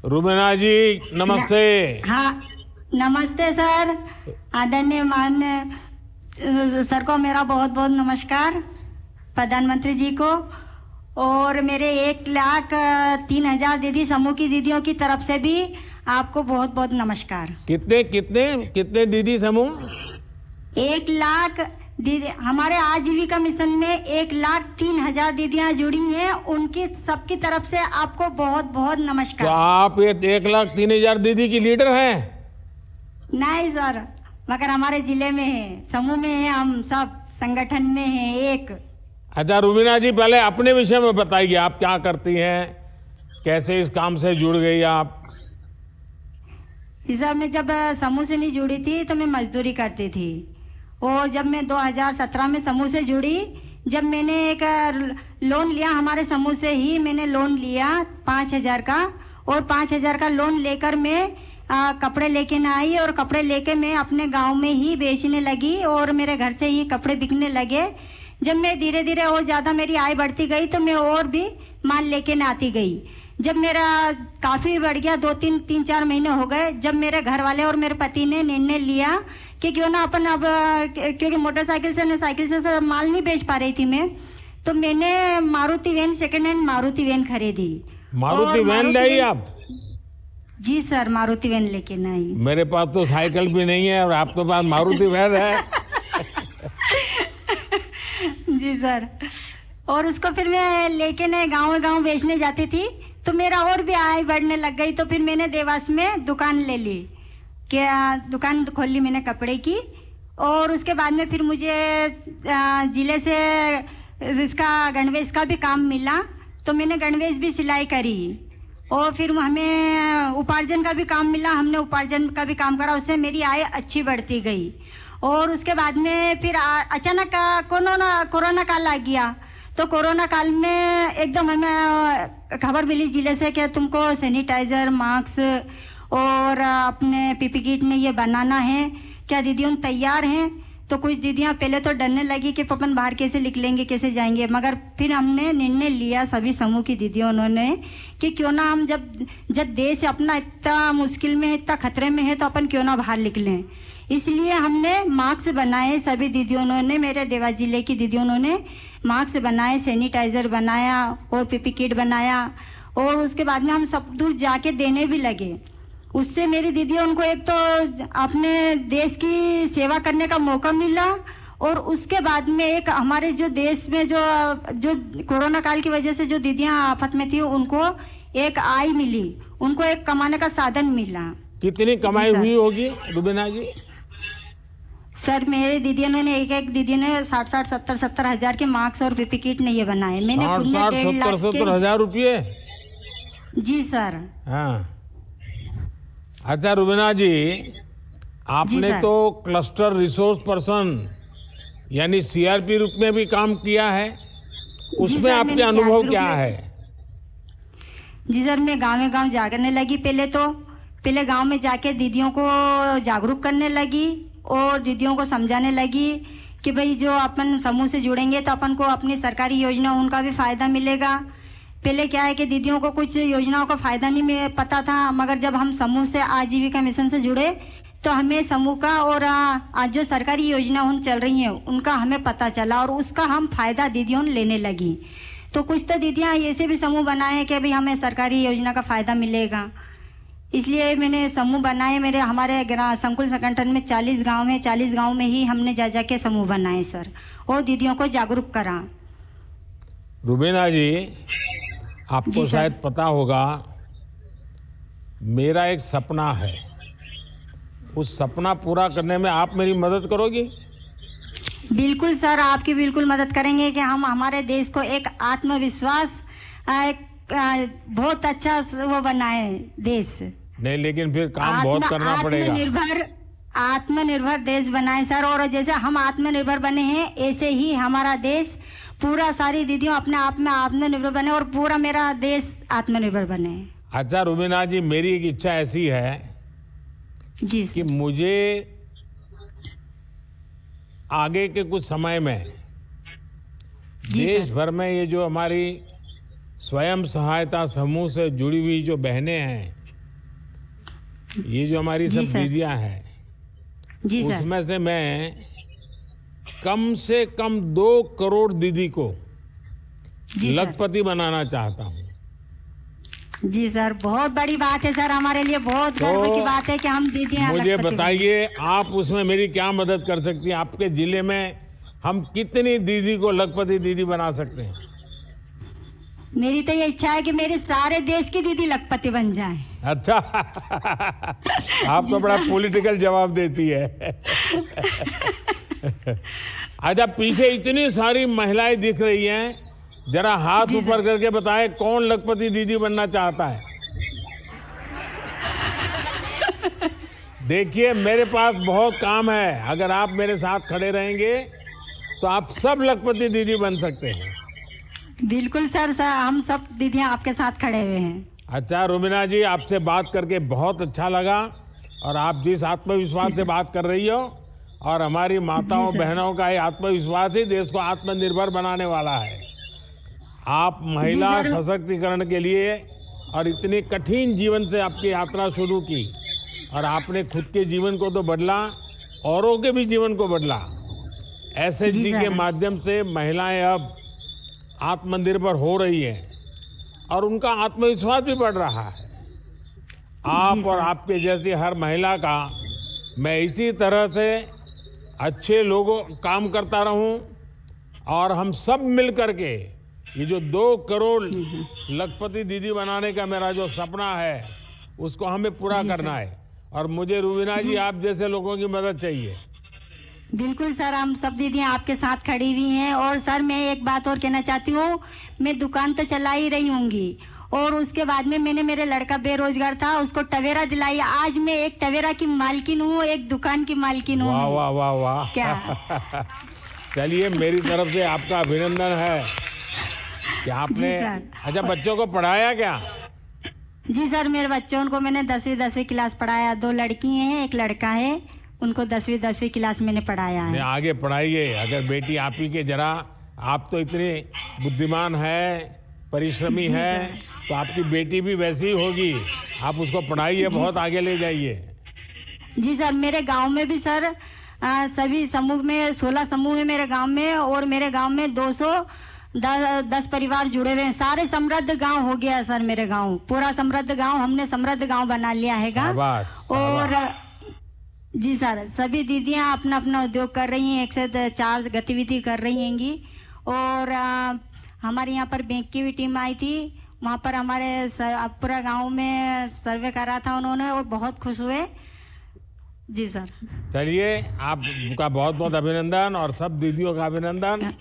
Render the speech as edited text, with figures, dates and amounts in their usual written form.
रुबीना जी नमस्ते। हाँ, नमस्ते सर। आदरणीय माननीय सर को मेरा बहुत बहुत नमस्कार, प्रधानमंत्री जी को, और मेरे 1,03,000 दीदी समूह की दीदियों की तरफ से भी आपको बहुत बहुत नमस्कार। कितने कितने कितने दीदी समूह? 1,00,000 दीदी हमारे आजीविका मिशन में 1,03,000 दीदियां जुड़ी हैं, उनकी सबकी तरफ से आपको बहुत बहुत तो नमस्कार। आप ये 1,03,000 दीदी की लीडर हैं? नहीं सर, मगर हमारे जिले में है, समूह में है, हम सब संगठन में हैं एक। अच्छा रुबीना जी, पहले अपने विषय में बताइए, आप क्या करती हैं, कैसे इस काम से जुड़ गई आप? इस सब में जब समूह से नहीं जुड़ी थी तो मैं मजदूरी करती थी, और जब मैं 2017 में समूह से जुड़ी, जब मैंने एक लोन लिया, हमारे समूह से ही मैंने लोन लिया 5,000 का, और 5,000 का लोन लेकर मैं कपड़े लेके न आई, और कपड़े लेके मैं अपने गांव में ही बेचने लगी, और मेरे घर से ही कपड़े बिकने लगे। जब मैं धीरे धीरे और ज़्यादा मेरी आय बढ़ती गई तो मैं और भी माल लेके न आती गई। जब मेरा काफ़ी बढ़ गया, 2-3-4 महीने हो गए, जब मेरे घर वाले और मेरे पति ने निर्णय लिया कि क्यों ना अपन अब, क्योंकि मोटरसाइकिल से न साइकिल से माल नहीं बेच पा रही थी मैं, तो मैंने Maruti van, second hand Maruti van खरीदी। मारुति वैन लाई आप? जी सर, मारुति वैन लेके न आई। मेरे पास तो साइकिल भी नहीं है और आप तो पास मारुति वैन है। जी सर, और उसको फिर मैं लेके न गाँव बेचने जाती थी, तो मेरा और भी आय बढ़ने लग गई। तो फिर मैंने देवास में दुकान ले ली, क्या दुकान खोल ली मैंने कपड़े की, और उसके बाद में फिर मुझे जिले से इसका गणवेश का भी काम मिला, तो मैंने गणवेश भी सिलाई करी, और फिर हमें उपार्जन का भी काम मिला, हमने उपार्जन का भी काम करा, उससे मेरी आय अच्छी बढ़ती गई। और उसके बाद में फिर अचानक कोरोना काल आ गया, तो कोरोना काल में एकदम हमें खबर मिली जिले से कि तुमको सैनिटाइजर, मास्क और अपने पीपी किट में ये बनाना है, क्या दीदियों तैयार हैं? तो कुछ दीदियां पहले तो डरने लगी कि अपन बाहर कैसे निकलेंगे, कैसे जाएंगे, मगर फिर हमने निर्णय लिया सभी समूह की दीदियों ने कि क्यों ना हम जब देश अपना इतना मुश्किल में है, इतना खतरे में है, तो अपन क्यों ना बाहर निकलें। इसलिए हमने मास्क बनाए, सभी दीदियों ने, मेरे देवास जिले की दीदियों ने मास्क बनाए, सैनिटाइजर बनाया और पीपी किट बनाया, और उसके बाद में हम सब दूर जाके देने भी लगे। उससे मेरी दीदी उनको एक तो अपने देश की सेवा करने का मौका मिला, और उसके बाद में एक हमारे जो देश में जो कोरोना काल की वजह से जो दीदियां आफत में थी, उनको एक आय मिली, उनको एक कमाने का साधन मिला। कितनी कमाई हुई होगी रुबीना जी? सर, मेरे दीदियों ने एक दीदी ने 60-70 हजार के मास्क और पीपी किट ने ये बनाए। मैंने 60-70 हजार रुपये? जी सर। हाँ, अच्छा रुबीना जी, आपने तो क्लस्टर रिसोर्स पर्सन यानी सीआरपी रूप में भी काम किया है, उसमें आपके अनुभव क्या है? जी सर, मैं गाँव जागरने लगी। पहले गांव में जाके दीदियों को जागरूक करने लगी, और दीदियों को समझाने लगी कि भाई जो अपन समूह से जुड़ेंगे तो अपन को अपनी सरकारी योजना उनका भी फायदा मिलेगा। पहले क्या है कि दीदियों को कुछ योजनाओं का फायदा नहीं पता था, मगर जब हम समूह से आजीविका मिशन से जुड़े तो हमें समूह का और आज जो सरकारी योजना उन चल रही हैं उनका हमें पता चला, और उसका हम फायदा दीदियों लेने लगी। तो कुछ तो दीदियां ऐसे भी समूह बनाए कि भाई हमें सरकारी योजना का फायदा मिलेगा, इसलिए मैंने समूह बनाए। हमारे संकुल संगठन में 40 गांव है, 40 गांव में ही हमने जा के समूह बनाए सर, और दीदियों को जागरूक करा। रुबीना जी, आपको शायद पता होगा, मेरा एक सपना है, उस सपना पूरा करने में आप मेरी मदद करोगी? बिल्कुल सर, आपकी बिल्कुल मदद करेंगे कि हम हमारे देश को एक आत्मविश्वास, बहुत अच्छा वो बनाए देश। नहीं, लेकिन फिर काम बहुत करना पड़ेगा। आत्मनिर्भर देश बनाए सर, और जैसे हम आत्मनिर्भर बने हैं ऐसे ही हमारा देश पूरा, सारी दीदियों अपने आप में आत्मनिर्भर बने, और पूरा मेरा देश आत्मनिर्भर बने। अच्छा रुबीना जी, मेरी एक इच्छा ऐसी है जी कि मुझे आगे के कुछ समय में देश भर में ये जो हमारी स्वयं सहायता समूह से जुड़ी हुई जो बहनें हैं, ये जो हमारी जी सब सर। दीदियां हैं, जी सर। उसमें से मैं कम से कम 2 करोड़ दीदी को जी सर। लखपति बनाना चाहता हूँ। जी सर, बहुत बड़ी बात है सर, हमारे लिए बहुत गर्व की बात है कि हम दीदियां मुझे लखपति बने। बताइए, आप उसमें मेरी क्या मदद कर सकती हैं? आपके जिले में हम कितनी दीदी को लखपति दीदी बना सकते हैं? मेरी तो ये इच्छा है कि मेरे सारे देश की दीदी लखपति बन जाएं। अच्छा। आप तो बड़ा पॉलिटिकल जवाब देती है। अच्छा, पीछे इतनी सारी महिलाएं दिख रही हैं, जरा हाथ जी ऊपर करके बताएं कौन लखपति दीदी बनना चाहता है? देखिए, मेरे पास बहुत काम है। अगर आप मेरे साथ खड़े रहेंगे तो आप सब लखपति दीदी बन सकते हैं। बिल्कुल सर, हम सब दीदियां आपके साथ खड़े हुए हैं। अच्छा रुबीना जी, आपसे बात करके बहुत अच्छा लगा, और आप जिस आत्मविश्वास से बात कर रही हो, और हमारी माताओं सर। बहनों का ये आत्मविश्वास ही देश को आत्मनिर्भर बनाने वाला है। आप महिला जी सर। सशक्तिकरण के लिए, और इतनी कठिन जीवन से आपकी यात्रा शुरू की, और आपने खुद के जीवन को तो बदला, औरों के भी जीवन को बदला। एसएचजी जी के सर। माध्यम से महिलाएं अब आत्मनिर्भर हो रही हैं, और उनका आत्मविश्वास भी बढ़ रहा है। आप और सर। आपके जैसी हर महिला का मैं इसी तरह से अच्छे लोगों काम करता रहूं, और हम सब मिल करके ये जो 2 करोड़ लखपति दीदी बनाने का मेरा जो सपना है, उसको हमें पूरा करना है। और मुझे रुबीना जी, आप जैसे लोगों की मदद चाहिए। बिल्कुल सर, हम सब दीदियां आपके साथ खड़ी हुई हैं। और सर, मैं एक बात और कहना चाहती हूँ, मैं दुकान तो चला ही रही होंगी, और उसके बाद में मैंने, मेरे लड़का बेरोजगार था, उसको टवेरा दिलाई। आज मैं एक टवेरा की मालकिन हूँ, एक दुकान की मालकिन हूँ। वाह वाह वाह वाह। क्या? चलिए, मेरी तरफ से आपका अभिनंदन है कि आपने। जी सर। अच्छा, बच्चों को पढ़ाया क्या? जी सर, मेरे बच्चों को मैंने 10वीं क्लास पढ़ाया। 2 लड़की हैं, एक लड़का है, उनको 10वीं क्लास मैंने पढ़ाया नहीं, है। आगे पढ़ाइए। अगर बेटी आप ही के, जरा आप तो इतनी बुद्धिमान है, परिश्रमी है, तो आपकी बेटी भी वैसी ही होगी। आप उसको पढ़ाइए, बहुत आगे ले जाइए। जी सर, मेरे गांव में भी सर सभी समूह में 16 समूह है मेरे गांव में, और मेरे गांव में 210 परिवार जुड़े हुए हैं। सारे समृद्ध गांव हो गया सर, मेरे गांव पूरा समृद्ध गांव, हमने समृद्ध गांव बना लिया है। शाबाश, और जी सर, सभी दीदियां अपना अपना उद्योग कर रही हैं, 1 से 4 गतिविधि कर रही हैंगी। और हमारे यहाँ पर बैंक की भी टीम आई थी, वहाँ पर हमारे पूरा गांव में सर्वे करा था उन्होंने, और बहुत खुश हुए। जी सर। चलिए, आपका बहुत बहुत अभिनंदन, और सब दीदियों का अभिनंदन।